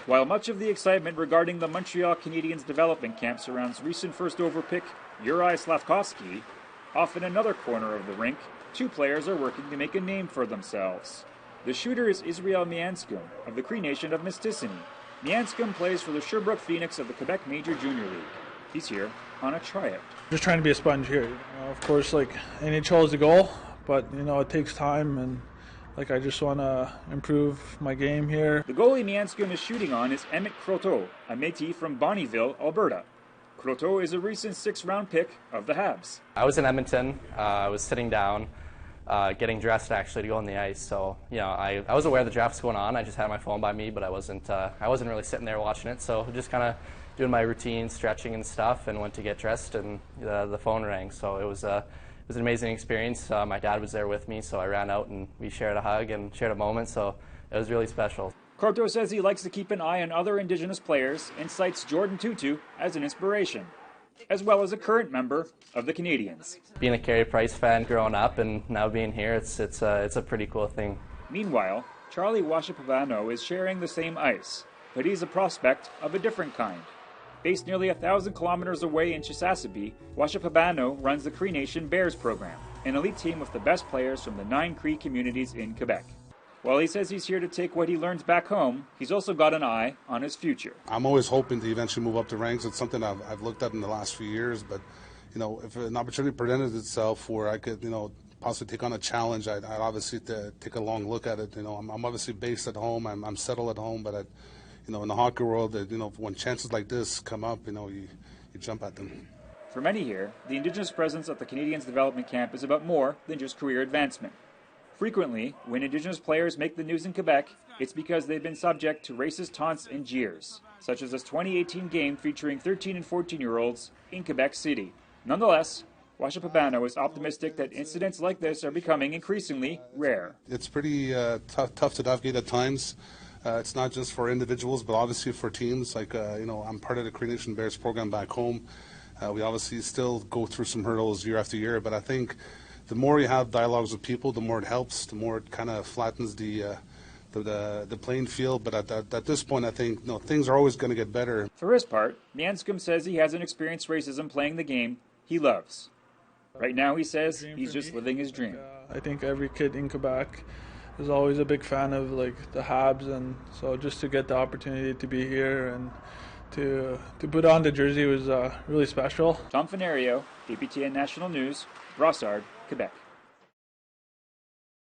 While much of the excitement regarding the Montreal Canadiens development camp surrounds recent first-over pick Juraj Slafkovsky, off in another corner of the rink, two players are working to make a name for themselves. The shooter is Israel Mianskum of the Cree Nation of Métis. Mianskum plays for the Sherbrooke Phoenix of the Quebec Major Junior League. He's here on a tryout. Just trying to be a sponge here. Of course, NHL is the goal, but it takes time, and I just want to improve my game here. The goalie Mianskum is shooting on is Emmett Croteau, a Métis from Bonnyville, Alberta. Croteau is a recent 6th-round pick of the Habs. I was in Edmonton. I was sitting down, getting dressed actually to go on the ice. So I was aware the draft was going on. I just had my phone by me, but I wasn't really sitting there watching it. So just kind of doing my routine, stretching and stuff, and went to get dressed, and the phone rang. So it was an amazing experience. My dad was there with me, so I ran out and we shared a hug and shared a moment. So it was really special. Croteau says he likes to keep an eye on other Indigenous players and cites Jordan Tutu as an inspiration, as well as a current member of the Canadiens. Being a Carey Price fan growing up and now being here, it's a pretty cool thing. Meanwhile, Charlie Washapavano is sharing the same ice, but he's a prospect of a different kind. Based nearly 1,000 kilometers away in Chisasibi, Washapavano runs the Cree Nation Bears program, an elite team with the best players from the 9 Cree communities in Quebec. While he says he's here to take what he learns back home, he's also got an eye on his future. I'm always hoping to eventually move up the ranks. It's something I've looked at in the last few years, but if an opportunity presented itself where I could possibly take on a challenge, I'd obviously take a long look at it. I'm obviously based at home. I'm settled at home, but in the hockey world, when chances like this come up, you jump at them. For many here, the Indigenous presence at the Canadiens development camp is about more than just career advancement. Frequently, when Indigenous players make the news in Quebec, it's because they've been subject to racist taunts and jeers, such as this 2018 game featuring 13 and 14-year-olds in Quebec City. Nonetheless, Washapavano is optimistic that incidents like this are becoming increasingly rare. It's pretty tough to navigate at times. It's not just for individuals, but obviously for teams. I'm part of the Cree Nation Bears program back home. We obviously still go through some hurdles year after year, but I think the more you have dialogues with people, the more it helps, the more it kind of flattens the playing field. But at this point, I think things are always going to get better. For his part, Mianskum says he hasn't experienced racism playing the game he loves. Right now, he says he's just living his dream. I think every kid in Quebec is always a big fan of the Habs, and so just to get the opportunity to be here and to put on the jersey was really special. Tom Fenario, APTN National News, Brossard, Quebec.